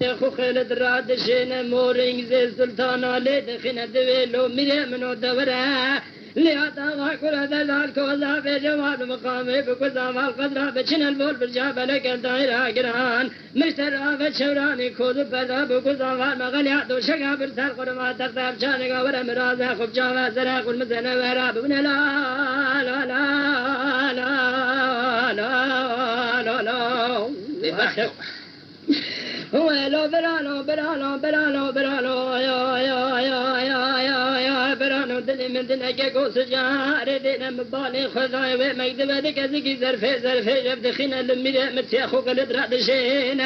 تخو خالد رادشين مورينج زي سلطان علي دخين دويلو ميري منو دورا ليعطاها كل ذلك كوزا في جواب مقامي بكوزا والقدرة بچن البول بالجابل كالدائرة قران مشترى بشوراني كوز بدا بكوزا والمغليات وشقا برسال قرما تقدر شانقا ورا مرازا خب جاوا زراق المزنة وراب من لا لا لا لا لا لا لا ويلو برانو برانو برانو برانو يا يا يا يا يا يا برانو دلي من دنك قوس جار دينا مبالي خذاي ومكتبة ذكي زرفي جبد خينا لمي متياخو قلت رادشين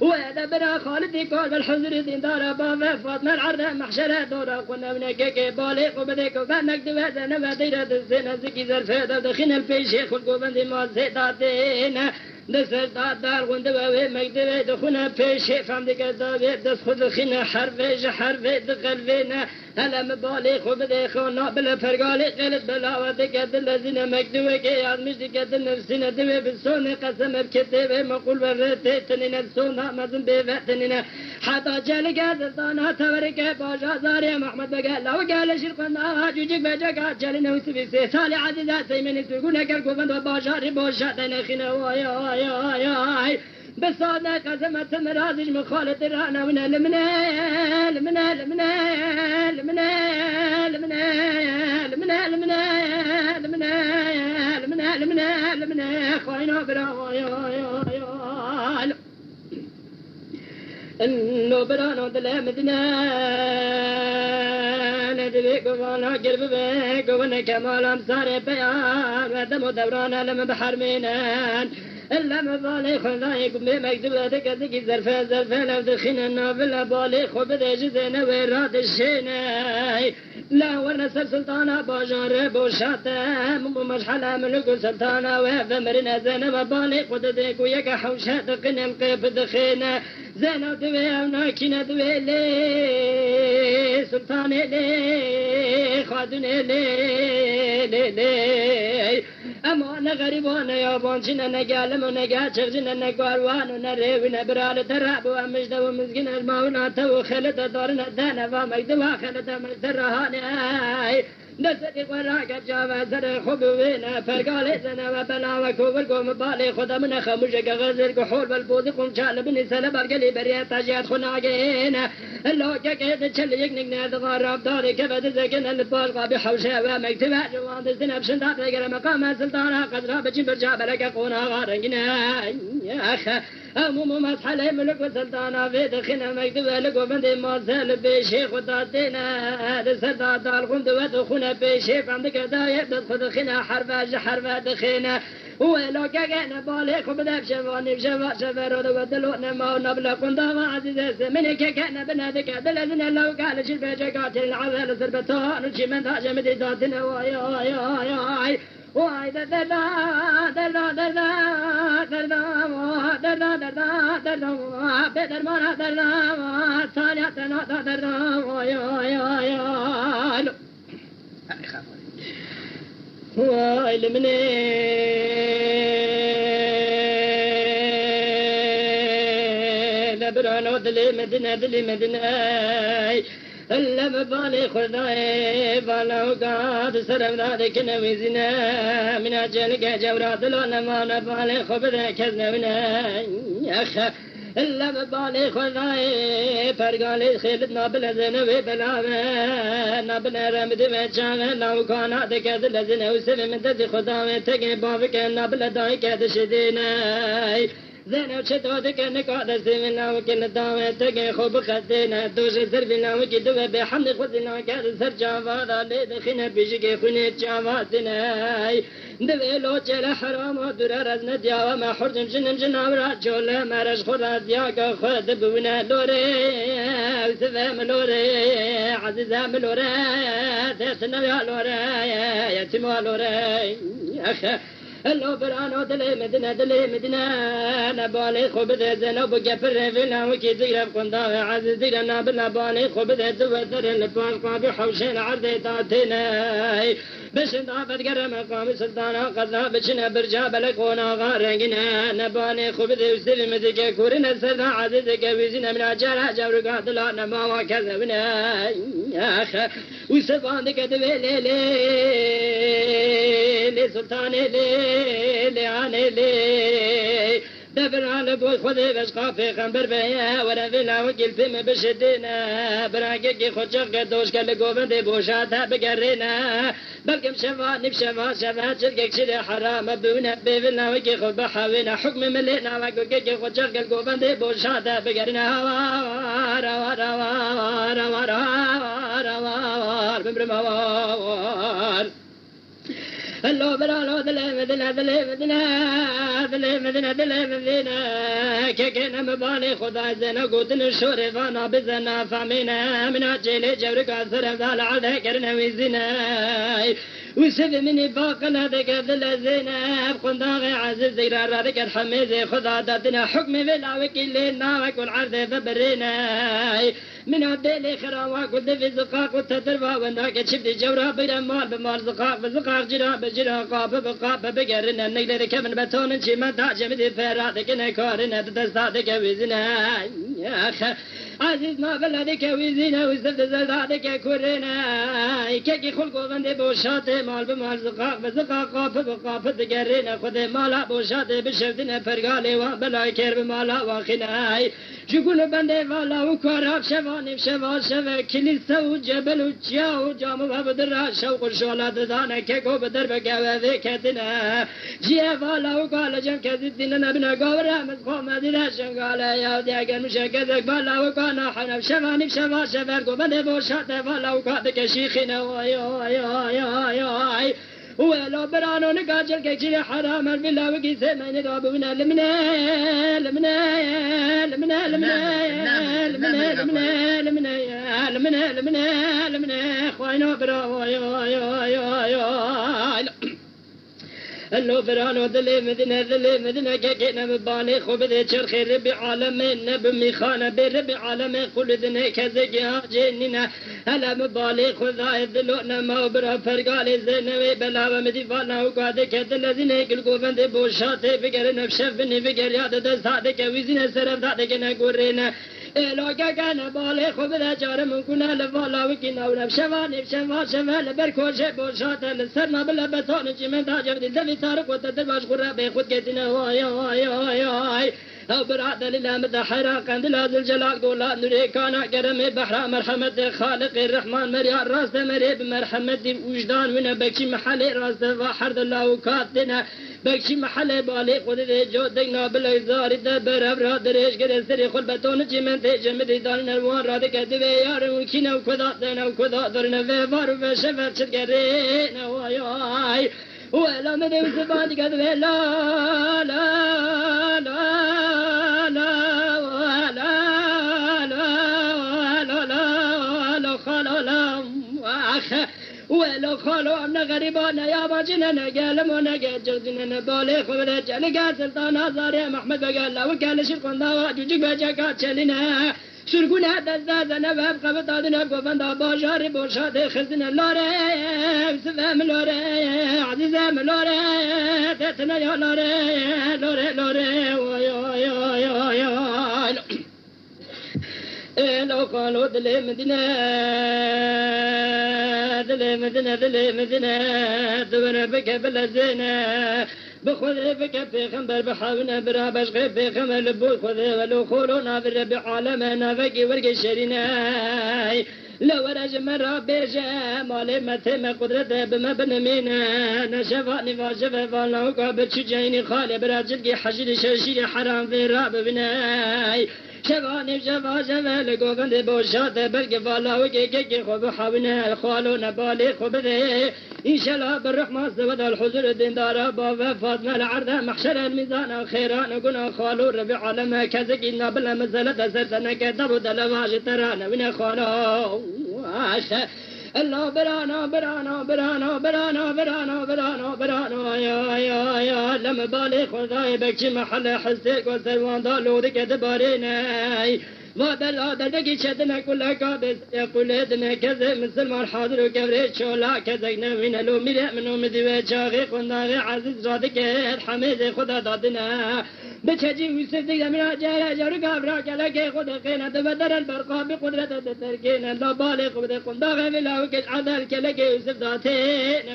وهذا برا خالدي قال بالحزر دين دار بابا فاطمة العرض محشرة دورا قلنا من كيكي بالي وبديك وبانك دوازة نباديرة الزينة ذكي زرفي دخين البيشي خلقو بندي موزيداتين دسر دار غند و مكتبه دخونه پیش فهمدی که داوید دست خود خینه حرفه دقلبینه هلا مبالي خوب دخونا بلا فرقالي قلت بلا ودك دل زين مكتوبه كي يازمش دك دل نفسنا دوي بالسون قسم بكتبه مقول ورثت تنين السون مزن بفتنين حتى جالك زلطان تورك باجا زاري محمد بقى لو قال شرقنا جوجك بجا جالنا وسبي سالي عزيزات سيمن تقول كركو بند باجا ربوشا تنخنا ويا بصادة قسمت مرازج مخالط رانا ونا لمنا لمنا لمنا لمنا لمنا لمنا لمنا لمنا لمنا لمنا لمنا خوينا برا يا انو برانو دل مدنا ندبي قوانا قرب بك وانا كمال امسار بيان ودم دورانا لم بحر مينان إلا مبالي خلايك بمكتوبة ذكي زرفة لو دخينا النابلة بالي خبذ جزينا ويراد الشيناي لا ورنسل سلطانا باجار بوشاتا مشحلة ملوك سلطانا وفمرنا زينا مبالي قددك ويك حوشات قنا مقيب دخينا زينا دوي وناكينا دوي لي سلطاني لي خادني لي أما أنا غريب وأنا يابان جنا نجالم ونجا شغجنا نجاروان ونريونا برال تراب ومجد ومسكين الماونا تو خلت دارنا دانا ومجدوا خلت مجدرهاني نسدي وراك جاوا زر خبوينا فرقال زنا وبلا وكوبر قوم بالي خدا من خموشك غزر كحول بالبوذ قوم شال بني سلب برقلي بريات تجيات خناقينا اللو كيد تشليك نقناد غراب داري كبد زكن البالغا بحوشة ومكتبة جوان دزنا بشندات لقر مقام سلطانا قدرا بجين برجاب لك قونا غارنجنا يا أخ أمومو مسحلي ملك وسلطانا في دخنا مكتبة لقو بندي موزل بشيخ وداتنا دسدا دار غند ودخنا بشيخ عندك دايب دخل خنا حرفة دخنا ولو كان بالي خبدا بشواني بشوا شفرود ودلونا ما نبلا قندا عزيز من كان بنادك دلنا لو قال شي بجقات العذل سربتان شي من تاج مديداتنا واي واي دلا بدر ما دلا ثانيتنا دلا واي واي لمني لبرانو دلي مدينة إلا مبالي خداي بالو قاد سرم ذلك نويزنا من أجلك جورات لونا ما نبالي خبذا كذنونا يا إلا مبالي خداي فرقالي خيلتنا بلزنوي بلاوي نبنا رمد مجانا لو كان عدك دلزنا وسلم من تزي خداوي تقي بابك نبلا دايك دشديناي زينب شدودك نقعد سيمنا وكل داوي تقي خوب خدينا دوش سربنا وكدوه بحمد خدنا كاد سر جاوادا لدخنا بيشكي خوني جاواتناي دويلو جل حرام ودر رزنا دياوا ما حرجم جنم جناورا جول مرش خراد دياغا خد بونا لوري وسفهم لوري عزيزام لوري تسنو يا لوري يتيم لوري أخ اللو برانو دلي مدنا نبالي خوب ذا زنوب قفر فينا وكي زيرا بقندا عزيز زيرا نابل نبالي خوب ذا زوثر البانقا بحوشين عرضي تاتينا بشن دافت قرم مقام سلطانا قضا بشن برجا بلقونا غارقنا نبالي خوب ذا وسلم ذكا كورنا سرنا عزيز كويزنا من عجالة جورقات لا نما وكذبنا وسبان ذكا دبيلي لي سلطاني لي عاني لي دبر على بوي خذي بشقا في خنبر بيا ولا فينا وكل فيم بشدينا براكي خدشق دوش كل قوبندي بوشاتها بقرينا بلكم شفاني بشفا شرقك شري حرام بونا بيفلنا وكي خذ بحاوينا حكم ملينا وكي خدشق القوبندي بوشاتها بقرينا وار وار وار وار وار وار بمرموار اللو برالو دلي كيكينا مبالي خدا زينا قوتن الشوري فانا بزنا فامينا من عجيلي جورك عصر فال عالها كرنا ويزينا وسب مني باقنا ذيك ذل زينب قنداغي عزيز زيرا رادك الحميزي خدا داتنا حكم بلا وكيلنا وكل عرض فبرينا من الدلي خراواك ودفي زقاق وتتربا ونداك شفت جورا بير مال بمال زقاق بزقاق جرا بجرا قاب بقاب بقرنا النيل ذيك من بتون شي تاج مدي فرادك نكارنا تستادك وزنا يا اخ عزيز ما بلدك وزنا وزفت زلدادك كورنا كيكي خلقو بندي بوشات مال بمال زقاق بزقاق قاب بقاب بقرنا خذ مالا بوشات بشفتنا فرقالي وبلا كير بمالا واخناي شكون بندي فالا وكراب شفاني بشفا شفا كليسة وجبل وجيا وجام وبدر شوق الشولات دانا كيكو بدربك وذيكتنا جيا فالا وقال جم كذبنا نبنا قورا مسخوم دينا شنقال يا ديك المشكذك فالا وقانا حنا بشفاني بشفا شفا بندي بوشات فالا وقادك شيخنا واي ولو برانو نقاجل كيشي حرام البلا وقي سمين رابونا لمنا خوينا برا اللو برانو دلي مدنا كيكينا مبالي خوب ذي شرخي ربي عالمين نبمي خانة بربي عالمين قل ذني كذكي جننا هلا مبالي خذا الدلونا ما برا فرقالي زينوي بلا ومدي فانا وقادك الذين يقلقوا فندي بوشاتي فقرنا بشفني فقر ياد دستاتك ويزين سرف ذاتك نقورينا لو كان بالي خوب ذا جار من كنا لفالا وكنا ونبشفاني بشفا لبركوش بوشات لسرنا بلا بطان جمن تاجر دي تارك وتدرباش قرى بيخود كتنا واي أو برعد لله مدى حراقا دلاز الجلال قولا نري كان قرمي بحرا مرحمة خالق الرحمن مريا راست مري بمرحمة وجدان من بكشي محلي راست وحرد الله وكاتنا بكشي محلي بالي قد ذي جودنا بالإزار دبر أبراد ريش قد سري خلبتون جمن تجمد دان الوان رادك دبي يار وكينا وكذا درنا في فارو فشفت شدقرينا واي ولا مدي وسباني قد لا لا لا لا لا لا خلا ولو خالو أمنا غريبانا يا باجنا قالمونا جردنا بالي خبرة جلقا سلطان زاري محمد بقال وقال شرقون داوا جوجك بجاكات شلنا شرقون هذا الزاز نبهب قبط هذا قفندا باجاري بوشات خزنا لوري سفهم لوري عزيزة لوري تتنا يا لوري لو قالوا دلي مدينة دور بك بلا زينة بخذ بك في خنبر بحاونا برابش غيب في خمر لبوي خذ ولو خولونا برب عالمنا فكي ورق الشريناي لو رجم ربي مالي متهم قدرته بما بنمينا نشفاني فاشفه فالله قابل شجيني خالي براجلقي حجري شرشيري حرام في راب بناي شفاني شفا لقوفن دي بوشات بلقي فالله وكي خوب حاونا خالونا بالي خوب ذي إن شاء الله بالرحمة سود الحضور الدين دار بابا فاطمة العرض محشر الميزان خيران قنا خالو ربي عالم كزكينا بلا مسألة سرتنا كتبوا دلواج ترانا من خالو الله برانا برانا برانا برانا برانا برانا برانا يا لما بالي خداي بكي محل حسيك وسلوان دالو دك دباريني وادل دقي شدنا كل كابس يقول ادنا كذا مسلمان حاضر وكبريت شولا كذا من لو مريء منو مدوي شاغي قناغي عزيز رادك حميد خدا دادنا بتجي ويسدي من جاي جرق ابراك لك خد قينا تبدل البرقا بقدرة التركين لا بالغ بده قناغي بلا وكج عدل كلك يوسف داتين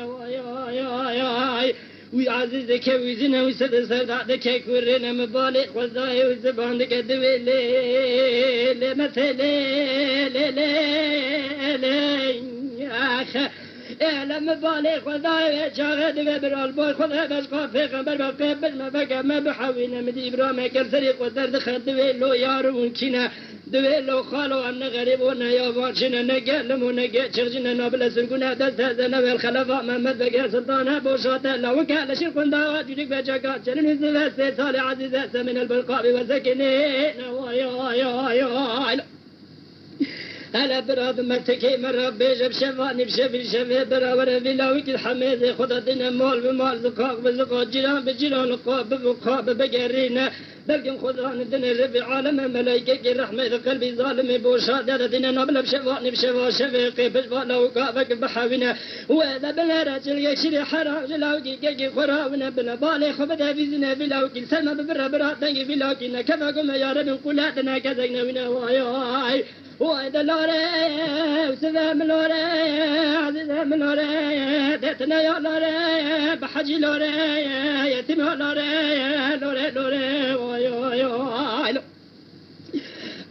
يا وعزيزك ويزنا وسد سردك كورنا مبالغ وزاي وزبان دك دويلي مثلي اخ لما بالغ وزاي شاهد ببر البول خذها بس قافي خبر بقبل ما بقى ما بحاولنا مدي ابراهيم كرسريق ودرد خد دويلو يارو كنا دويلو خالو أن غريب ونا وارشنا نقلم ونقل شرجنا نبلا سرقنا دستنا والخلفاء محمد بقى سلطان بوشات الله وكال شرقون دعوات يجيك بجاكات شرن الزباس صالح عزيزات من البلقاء وسكنين يا هلا براد مرتكي مرة بيجب شفاني بشفي شفي برا ورا بلاويك الحميد خدا دينا مال بمال زقاق بزقاق جيران بجيران لقاب بقاب بقرينا بلقن خضران الدنيا ربي عالم ملايكك الرحمة قلبي ظالم بوشاد هذا دينا نبلا بشفاني بشفا شفيقي بشفانا وقابك بحاونا وهذا بلا راجل يشري حرام جلاوكي كيكي خراونا بلا بالي خبتها في زنا بلاوكي سلمى ببرا برا تنقي بلاوكي كما قم يا رب قلاتنا كذقنا ونا واي وإذا لوري وسلام لوري عزيزام لوري تتنا يا لوري بحجي لوري يتيم لوري لوري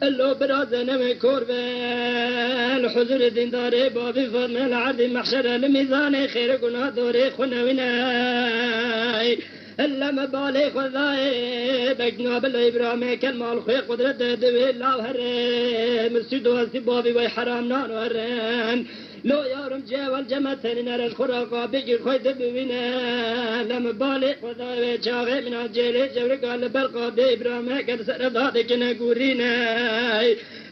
اللو برازنا من كوربان حضور الدين داري بابي فضل العرض محشر الميزان خير قنا دوري خنا وناي إلا مبالي خذاي بقنا بالإبرام كلمة الخير قدرة دوي الله هرم السيد والسبابي ويحرام نار هرم لو يارم جا والجمع نار الخراقة بيجي خوي دبوينا لما بالي خذاي شاغي من الجيل جوري قال برقا بإبرام قد سرد هذيك نقورينا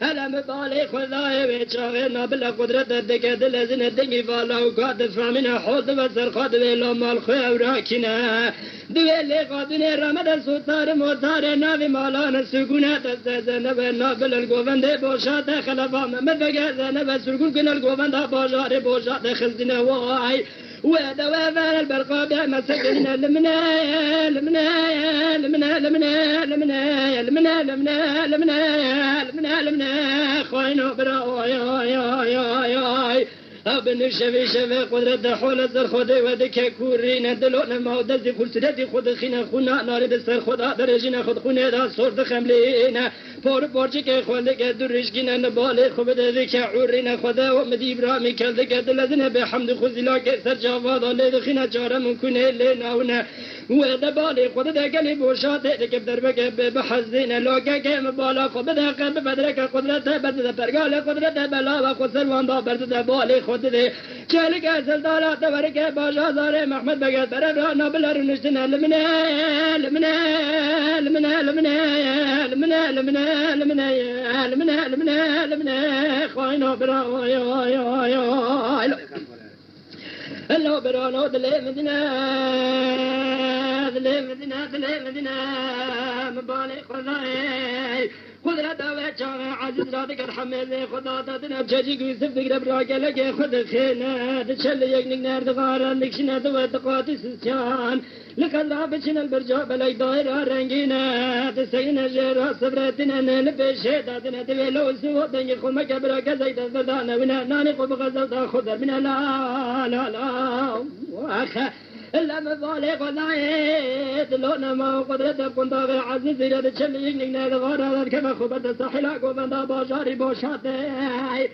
ألا مبالي خذاي شاغي نابل قدرة دكاد لازن الدنيا فالا وقاد فامنا حوض وسرقاد لما الخير راكنا دويلي قادني رمضان سوتار موتار نافي مالان سكونة تستزن بنابل القوفند بوشات خلفا مدفق زنب سرقون كن القوفند بوشار بوشات خزنا واي وهذا وفار البرقاب مسكنا لمنا لمنا لمنا لمنا لمنا لمنا لمنا لمنا لمنا لمنا خوينو برا يا ابن الشفي شفي قدرة حول الزر خدي ودك كورينا دلونا ما ودزي كل سدتي خد خينا خونا نار دستر خدا درجنا خد خونا دا صورت خملينا بور بورجك خلك درجنا نبالي خبد ذيك عورينا خدا ومدي ابراهيم كذك دلزنا بحمد خذلا كسر جواد الله خينا جار من كنا لنا هنا وهذا بالي قدرة قلب وشاط لك بدربك بحزنا لوكا كم بالا خبدا قلب بدرك قدرة بدر برقال قدرة بلا وقصر واندا برد بالي خدده شالك سلطانة تبارك باشا زاري محمد بقى برا نابل رنشتنا لمنا لمنا لمنا لمنا لمنا لمنا لمنا لمنا لمنا لمنا خوينا برا يا الله برا دلي مدينة دلي مدينة دلي مدينة مبالي خذاي قدرة وجه عزيز رادك الحمد خدا تدنا بجيك يوسف تقرب راجلك خد خينا تشل يجنك نار دغار نكشنا دو تقاتي سسيان لك الله بشنا البرجاء بلاي دايرة رنجينا تسينا جيرا صبرتنا نلبشي دادنا دويلو سوى دنجي خمك براك زيد الزردان ونا ناني قب غزوتا خضر من لا واخا إلا مبالغ ونايد لونا ما قدرت كنت غير عزيز إلى تشلي يجنك نار دغار كما خبرت ساحلك وبندا باشاري بوشاتي